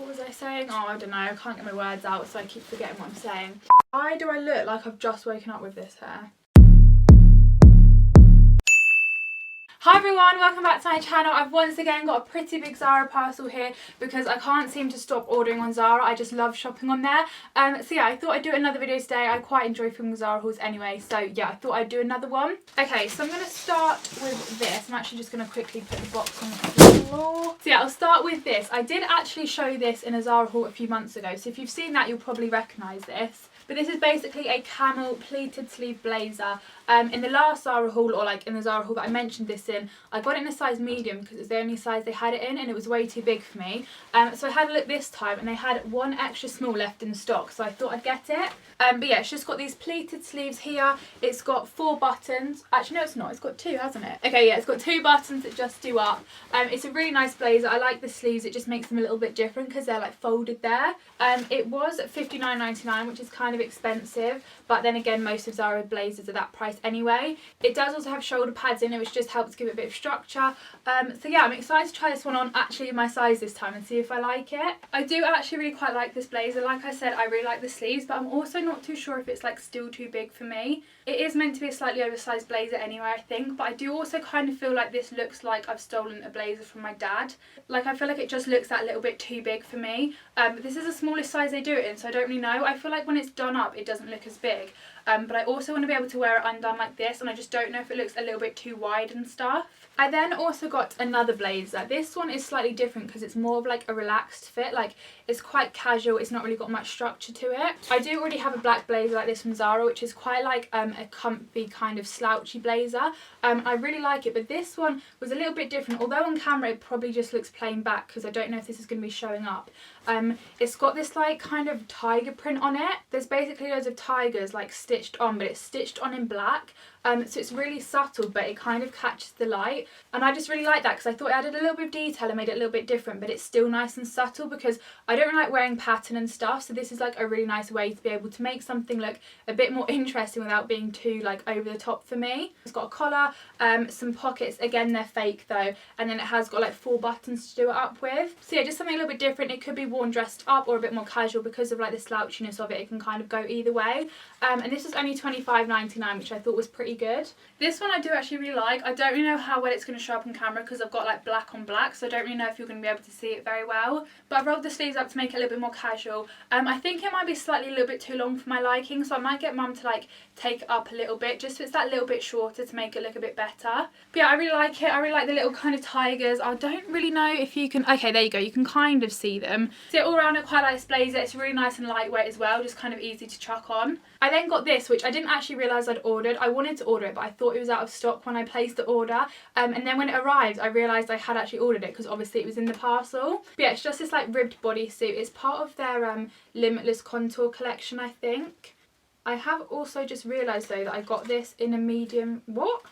what was I saying? Oh, I don't know, I can't get my words out, so I keep forgetting what I'm saying. Why do I look like I've just woken up with this hair? Hi everyone, welcome back to my channel. I've once again got a pretty big Zara parcel here because I can't seem to stop ordering on Zara. I just love shopping on there. So yeah, I thought I'd do another video today. I quite enjoy filming Zara hauls anyway, so yeah, I thought I'd do another one. Okay, so I'm going to start with this. I'm actually just going to quickly put the box on the floor. So yeah, I'll start with this. I did actually show this in a Zara haul a few months ago, so if you've seen that, you'll probably recognise this. But this is basically a camel pleated sleeve blazer. In the last Zara haul, or like in the Zara haul that I mentioned this in, I got it in a size medium because it's the only size they had it in and it was way too big for me. So I had a look this time and they had one extra small left in stock, so I thought I'd get it. But yeah, it's just got these pleated sleeves here. It's got 4 buttons. Actually, no, it's not. It's got 2, hasn't it? Okay, yeah, it's got 2 buttons that just do up. It's a really nice blazer. I like the sleeves. It just makes them a little bit different because they're like folded there. It was $59.99, which is kind of expensive, but then again, most of Zara blazers are that price anyway. It does also have shoulder pads in it, which just helps give it a bit of structure. So yeah, I'm excited to try this one on actually in my size this time and see if I like it. I do actually really quite like this blazer. Like I said, I really like the sleeves, but I'm also not too sure if it's like still too big for me. It is meant to be a slightly oversized blazer anyway, I think, but I do also kind of feel like this looks like I've stolen a blazer from my dad. Like, I feel like it just looks that little bit too big for me. But this is the smallest size they do it in, so I don't really know. I feel like when it's done up, it doesn't look as big. But I also want to be able to wear it undone like this, and I just don't know if it looks a little bit too wide and stuff. I then also got another blazer. This one is slightly different because it's more of like a relaxed fit. Like, it's quite casual, it's not really got much structure to it. I do already have a black blazer like this from Zara, which is quite like a comfy kind of slouchy blazer. I really like it, but this one was a little bit different. Although on camera it probably just looks plain black because I don't know if this is going to be showing up. It's got this like kind of tiger print on it. There's basically loads of tigers like stitched on, but it's stitched on in black. So it's really subtle, but it kind of catches the light, and I just really like that because I thought it added a little bit of detail and made it a little bit different, but it's still nice and subtle because I don't really like wearing pattern and stuff, so this is like a really nice way to be able to make something look a bit more interesting without being too like over the top for me. It's got a collar, some pockets, again they're fake though, and then it has got like 4 buttons to do it up with. So yeah, just something a little bit different. It could be worn dressed up or a bit more casual because of like the slouchiness of it. It can kind of go either way. And this was only $25.99, which I thought was pretty good. This one I do actually really like. I don't really know how well it's going to show up on camera because I've got like black on black, so I don't really know if you're going to be able to see it very well. But I've rolled the sleeves up to make it a little bit more casual. I think it might be slightly a little bit too long for my liking, so I might get mum to like take it up a little bit just so it's that little bit shorter to make it look a bit better. But yeah, I really like it. I really like the little kind of tigers. I don't really know if you can... Okay, there you go. You can kind of see them. So yeah, all around I quite like this blazer. It's really nice and lightweight as well, just kind of easy to chuck on. I then got this, which I didn't actually realise I'd ordered. I wanted to order it, but I thought it was out of stock when I placed the order. And then when it arrived, I realised I had actually ordered it because obviously it was in the parcel. But yeah, it's just this like ribbed bodysuit. It's part of their Limitless Contour collection, I think. I have also just realised though that I got this in a medium... What?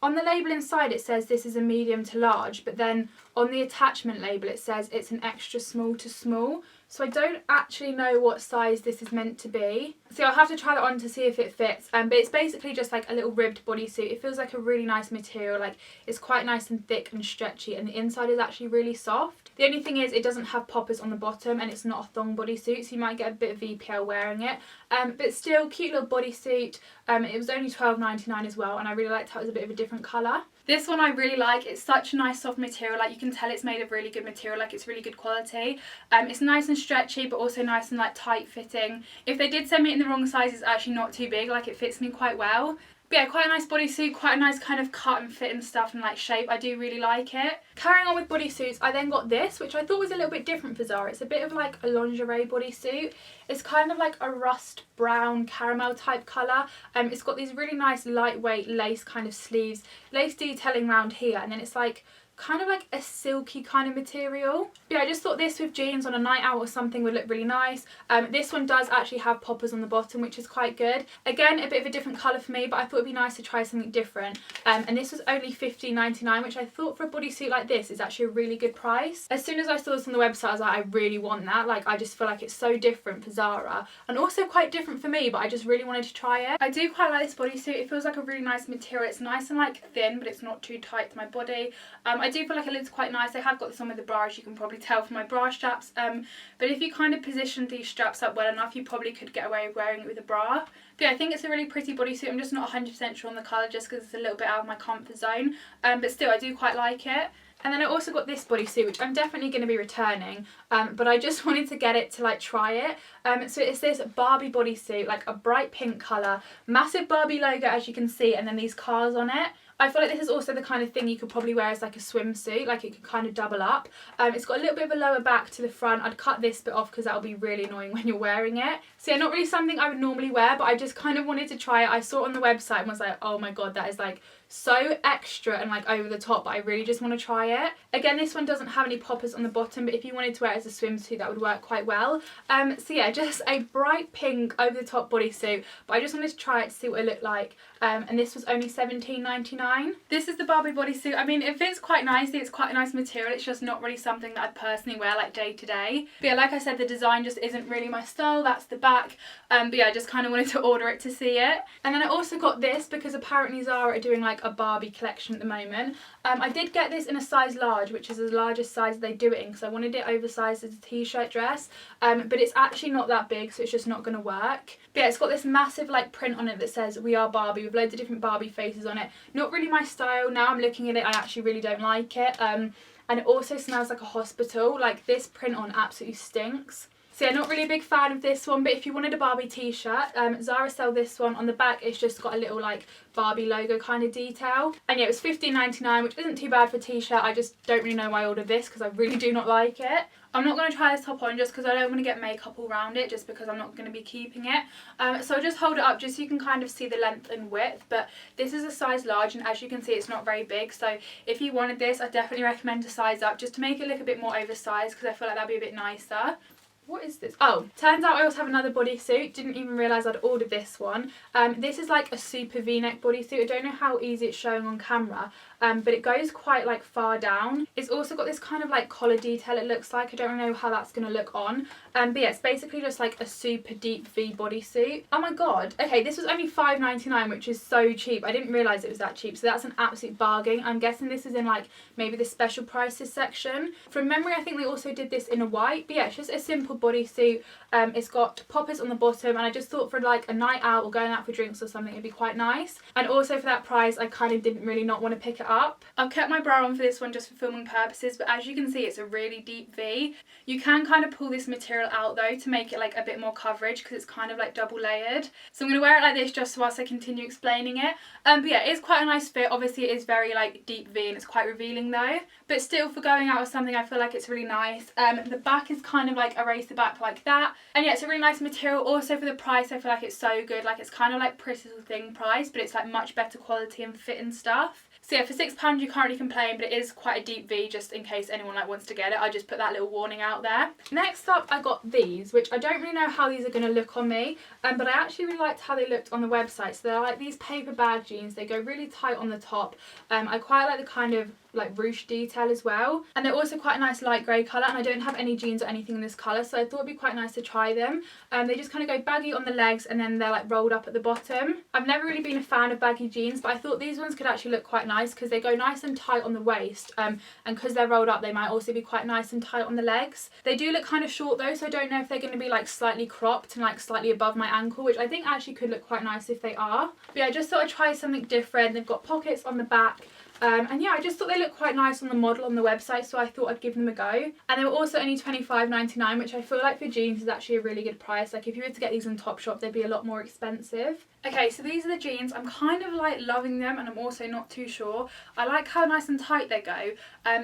On the label inside it says this is a medium to large, but then on the attachment label it says it's an extra small to small. So I don't actually know what size this is meant to be. So I'll have to try that on to see if it fits. But it's basically just like a little ribbed bodysuit. It feels like a really nice material. Like, it's quite nice and thick and stretchy, and the inside is actually really soft. The only thing is it doesn't have poppers on the bottom, and it's not a thong bodysuit, so you might get a bit of VPL wearing it. But still, cute little bodysuit. It was only $12.99 as well, and I really liked how it was a bit of a different colour. This one I really like. It's such a nice soft material. Like, you can tell it's made of really good material. Like, it's really good quality. It's nice and stretchy, but also nice and like tight fitting. If they did send me it in the wrong size, it's actually not too big. Like, it fits me quite well. But yeah, quite a nice bodysuit, quite a nice kind of cut and fit and stuff and like shape. I do really like it. Carrying on with bodysuits, I then got this, which I thought was a little bit different for Zara. It's a bit of like a lingerie bodysuit. It's kind of like a rust brown caramel type colour. It's got these really nice lightweight lace kind of sleeves, lace detailing around here, and then it's like kind of like a silky kind of material. But yeah, I just thought this with jeans on a night out or something would look really nice. This one does actually have poppers on the bottom, which is quite good. Again, a bit of a different colour for me, but I thought it'd be nice to try something different. And this was only $15.99, which I thought for a bodysuit like this is actually a really good price. As soon as I saw this on the website, I was like, I really want that. Like, I just feel like it's so different for Zara and also quite different for me, but I just really wanted to try it. I do quite like this bodysuit. It feels like a really nice material. It's nice and like thin, but it's not too tight to my body. I I do feel like it looks quite nice. I have got this on with the bra, as you can probably tell from my bra straps, but if you kind of positioned these straps up well enough, you probably could get away with wearing it with a bra. But yeah, I think it's a really pretty bodysuit. I'm just not 100% sure on the colour just because it's a little bit out of my comfort zone, but still I do quite like it. And then I also got this bodysuit, which I'm definitely going to be returning, but I just wanted to get it to like try it. So it's this Barbie bodysuit, like a bright pink colour, massive Barbie logo as you can see, and then these cars on it. I feel like this is also the kind of thing you could probably wear as like a swimsuit, like it could kind of double up. It's got a little bit of a lower back to the front. I'd cut this bit off because that'll be really annoying when you're wearing it. So yeah, not really something I would normally wear, but I just kind of wanted to try it. I saw it on the website and was like, oh my god, that is like so extra and like over the top, but I really just want to try it. Again, this one doesn't have any poppers on the bottom, but if you wanted to wear it as a swimsuit, that would work quite well. So yeah, just a bright pink over the top bodysuit, but I just wanted to try it to see what it looked like. And this was only $17.99. This is the Barbie bodysuit. I mean, it fits quite nicely. It's quite a nice material. It's just not really something that I'd personally wear like day to day. But yeah, like I said, the design just isn't really my style. That's the back. But yeah, I just kind of wanted to order it to see it. And then I also got this because apparently Zara are doing like a Barbie collection at the moment. I did get this in a size large, which is the largest size they do it in, because I wanted it oversized as a t-shirt dress, but it's actually not that big, so it's just not going to work. But yeah, it's got this massive like print on it that says "We are Barbie" with loads of different Barbie faces on it. Not really my style. Now I'm looking at it, I actually really don't like it. And it also smells like a hospital. Like, this print on absolutely stinks. So yeah, not really a big fan of this one, but if you wanted a Barbie t-shirt, Zara sell this one. On the back it's just got a little like Barbie logo kind of detail. And yeah, it was $15.99, which isn't too bad for a t-shirt. I just don't really know why I ordered this because I really do not like it. I'm not going to try this top on just because I don't want to get makeup all around it, just because I'm not going to be keeping it. So I'll just hold it up just so you can kind of see the length and width. But this is a size large, and as you can see, it's not very big. So if you wanted this, I definitely recommend to size up just to make it look a bit more oversized, because I feel like that'd be a bit nicer. What is this? Oh, turns out I also have another bodysuit. Didn't even realise I'd ordered this one. This is like a super V-neck bodysuit. I don't know how easy it's showing on camera, but it goes quite like far down. It's also got this kind of like collar detail, it looks like. I don't know how that's going to look on. But yeah, it's basically just like a super deep V bodysuit. Oh my god. Okay, this was only $5.99, which is so cheap. I didn't realise it was that cheap, so that's an absolute bargain. I'm guessing this is in like maybe the special prices section. From memory, I think they also did this in a white. But yeah, it's just a simple bodysuit. It's got poppers on the bottom, and I just thought for like a night out or going out for drinks or something, it'd be quite nice. And also for that price, I kind of didn't really not want to pick it up. I've kept my bra on for this one just for filming purposes, but as you can see, it's a really deep V. You can kind of pull this material out though to make it like a bit more coverage, because it's kind of like double layered. So I'm going to wear it like this just whilst I continue explaining it. But yeah, it is quite a nice fit. Obviously it is very like deep V and it's quite revealing though, but still for going out or something, I feel like it's really nice. The back is kind of like a racer back like that, and yeah, it's a really nice material. Also for the price, I feel like it's so good. Like, it's kind of like Pretty Little Thing price, but it's like much better quality and fit and stuff. So yeah, for £6 you can't really complain, but it is quite a deep V, just in case anyone like wants to get it. I just put that little warning out there. Next up, I got these, which I don't really know how these are going to look on me, but I actually really liked how they looked on the website. So they're like these paper bag jeans. They go really tight on the top. I quite like the kind of like ruche detail as well, and they're also quite a nice light grey colour, and I don't have any jeans or anything in this colour, so I thought it'd be quite nice to try them. They just kind of go baggy on the legs, and then they're like rolled up at the bottom. I've never really been a fan of baggy jeans, but I thought these ones could actually look quite nice because they go nice and tight on the waist, and because they're rolled up, they might also be quite nice and tight on the legs. They do look kind of short though, so I don't know if they're going to be like slightly cropped and like slightly above my ankle, which I think actually could look quite nice if they are. But yeah, I just thought I'd try something different. They've got pockets on the back. And yeah, I just thought they looked quite nice on the model on the website, so I thought I'd give them a go. And they were also only $25.99, which I feel like for jeans is actually a really good price. Like, if you were to get these on Topshop, they'd be a lot more expensive. Okay, so these are the jeans. I'm kind of like loving them, and I'm also not too sure. I like how nice and tight they go.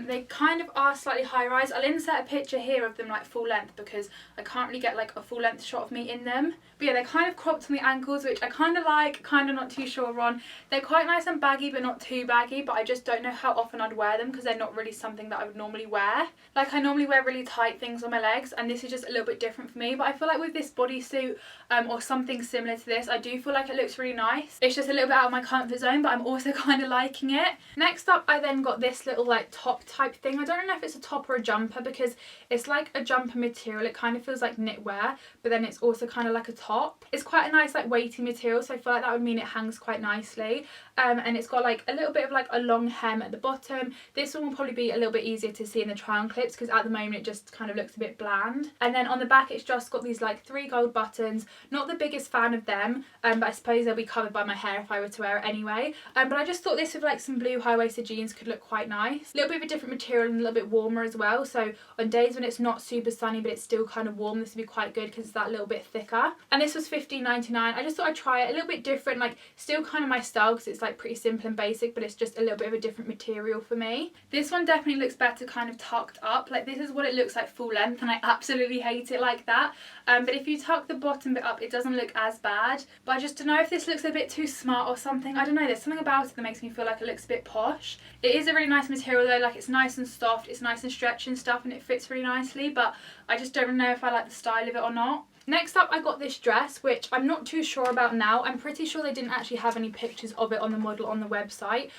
They kind of are slightly high rise. I'll insert a picture here of them like full length, because I can't really get like a full length shot of me in them. But yeah, they're kind of cropped on the ankles, which I kind of like, kind of not too sure on. They're quite nice and baggy, but not too baggy, but I just don't know how often I'd wear them because they're not really something that I would normally wear. Like, I normally wear really tight things on my legs, and this is just a little bit different for me. But I feel like with this bodysuit or something similar to this, I do feel like it looks really nice. It's just a little bit out of my comfort zone, but I'm also kind of liking it. Next up, I then got this little like top type thing. I don't know if it's a top or a jumper, because it's like a jumper material. It kind of feels like knitwear, but then it's also kind of like a top. It's quite a nice like weighty material, so I feel like that would mean it hangs quite nicely. And it's got like a little bit of like a long long hem at the bottom. This one will probably be a little bit easier to see in the try on clips because at the moment it just kind of looks a bit bland. And then on the back it's just got these like 3 gold buttons. Not the biggest fan of them, but I suppose they'll be covered by my hair if I were to wear it anyway. But I just thought this with like some blue high-waisted jeans could look quite nice. A little bit of a different material and a little bit warmer as well, so on days when it's not super sunny but it's still kind of warm, this would be quite good because it's that little bit thicker. And this was $15.99. I just thought I'd try it, a little bit different, like still kind of my style because it's like pretty simple and basic, but it's just a little bit of a different material for me. This one definitely looks better kind of tucked up. Like this is what it looks like full length and I absolutely hate it like that. But if you tuck the bottom bit up it doesn't look as bad. But I just don't know if this looks a bit too smart or something. I don't know, there's something about it that makes me feel like it looks a bit posh. It is a really nice material though, like it's nice and soft, it's nice and stretchy and stuff, and it fits really nicely, but I just don't know if I like the style of it or not. Next up I got this dress, which I'm not too sure about now. I'm pretty sure they didn't actually have any pictures of it on the model on the website,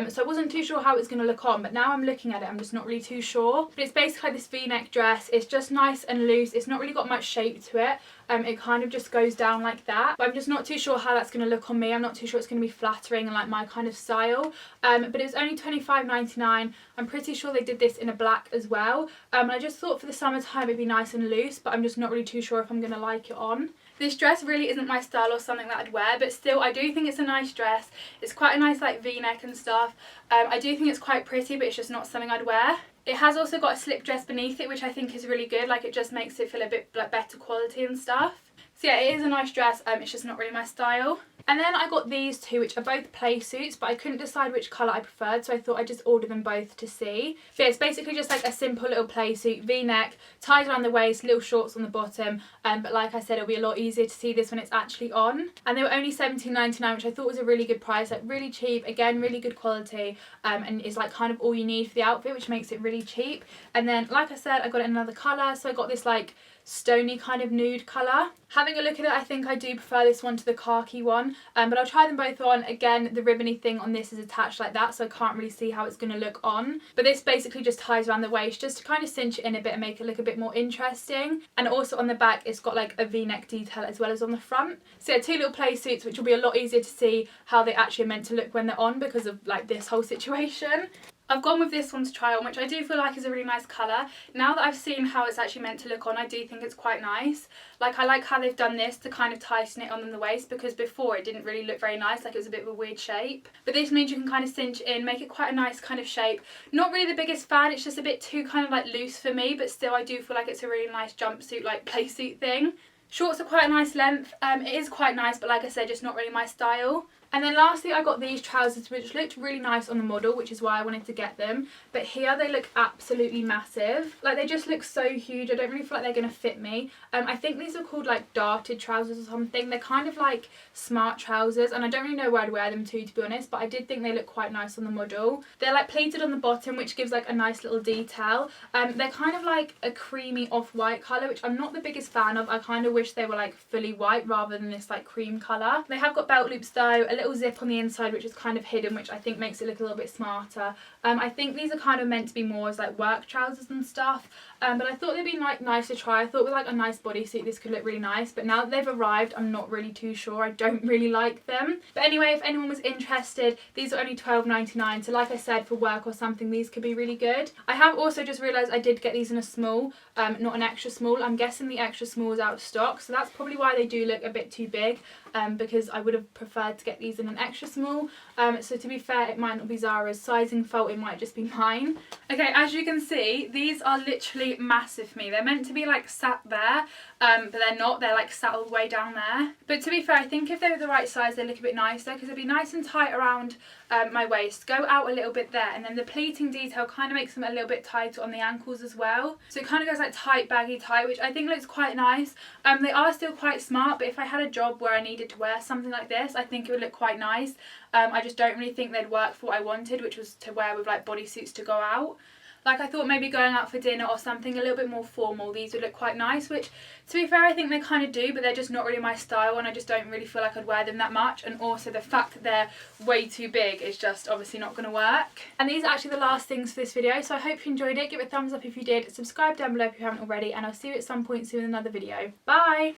so I wasn't too sure how it's going to look on, but now I'm looking at it I'm just not really too sure. But it's basically like this V-neck dress. It's just nice and loose, it's not really got much shape to it. It kind of just goes down like that, but I'm just not too sure how that's going to look on me. I'm not too sure it's going to be flattering and like my kind of style, but it was only $25.99. I'm pretty sure they did this in a black as well, and I just thought for the summertime it'd be nice and loose, but I'm just not really too sure if I'm going to like it on. This dress really isn't my style or something that I'd wear, but still I do think it's a nice dress. It's quite a nice like V-neck and stuff. I do think it's quite pretty, but it's just not something I'd wear. It has also got a slip dress beneath it, which I think is really good. Like it just makes it feel a bit like better quality and stuff. So yeah, it is a nice dress, it's just not really my style. And then I got these two, which are both play suits, but I couldn't decide which colour I preferred, so I thought I'd just order them both to see. So yeah, it's basically just like a simple little play suit, V-neck, tied around the waist, little shorts on the bottom, but like I said, it'll be a lot easier to see this when it's actually on. And they were only $17.99, which I thought was a really good price, like really cheap, again, really good quality, and is like kind of all you need for the outfit, which makes it really cheap. And then, like I said, I got it in another colour, so I got this like stony kind of nude colour. Having a look at it, I think I do prefer this one to the khaki one, but I'll try them both on. Again, the ribbony thing on this is attached like that, so I can't really see how it's going to look on. But this basically just ties around the waist just to kind of cinch it in a bit and make it look a bit more interesting. And also on the back, it's got like a V-neck detail as well as on the front. So yeah, two little play suits, which will be a lot easier to see how they actually are meant to look when they're on because of like this whole situation. I've gone with this one to try on, which I do feel like is a really nice colour. Now that I've seen how it's actually meant to look on, I do think it's quite nice. Like I like how they've done this to kind of tighten it on the waist, because before it didn't really look very nice, like it was a bit of a weird shape. But this means you can kind of cinch it in, make it quite a nice kind of shape. Not really the biggest fan, it's just a bit too kind of like loose for me, but still I do feel like it's a really nice jumpsuit like play suit thing. Shorts are quite a nice length, it is quite nice, but like I said, just not really my style. And then lastly I got these trousers, which looked really nice on the model, which is why I wanted to get them. But here they look absolutely massive. Like they just look so huge. I don't really feel like they're going to fit me. I think these are called like darted trousers or something. They're kind of like smart trousers, and I don't really know where I'd wear them to be honest, but I did think they look quite nice on the model. They're like pleated on the bottom, which gives like a nice little detail. They're kind of like a creamy off-white colour, which I'm not the biggest fan of. I kind of wish they were like fully white rather than this like cream colour. They have got belt loops though, a little zip on the inside which is kind of hidden, which I think makes it look a little bit smarter. I think these are kind of meant to be more as like work trousers and stuff, but I thought they'd be like nice to try. I thought with like a nice bodysuit this could look really nice, but now that they've arrived I'm not really too sure. I don't really like them. But anyway, if anyone was interested, these are only $12.99, so like I said, for work or something these could be really good. I have also just realised I did get these in a small, not an extra small. I'm guessing the extra small is out of stock, so that's probably why they do look a bit too big, because I would have preferred to get these in an extra small. So to be fair, it might not be Zara's sizing fault, it might just be mine. Okay, as you can see, these are literally massive for me. They're meant to be like sat there, but they're not. They're like sat all the way down there. But to be fair, I think if they were the right size, they look a bit nicer, because it'd be nice and tight around my waist, go out a little bit there, and then the pleating detail kind of makes them a little bit tighter on the ankles as well. So it kind of goes like tight, baggy tight, which I think looks quite nice. They are still quite smart, but if I had a job where I needed to wear something like this, I think it would look quite nice. I just don't really think they'd work for what I wanted, which was to wear with like bodysuits to go out. Like I thought maybe going out for dinner or something a little bit more formal, these would look quite nice, which to be fair I think they kind of do, but they're just not really my style, and I just don't really feel like I'd wear them that much. And also the fact that they're way too big is just obviously not going to work. And these are actually the last things for this video, so I hope you enjoyed it. Give it a thumbs up if you did, subscribe down below if you haven't already, and I'll see you at some point soon in another video. Bye!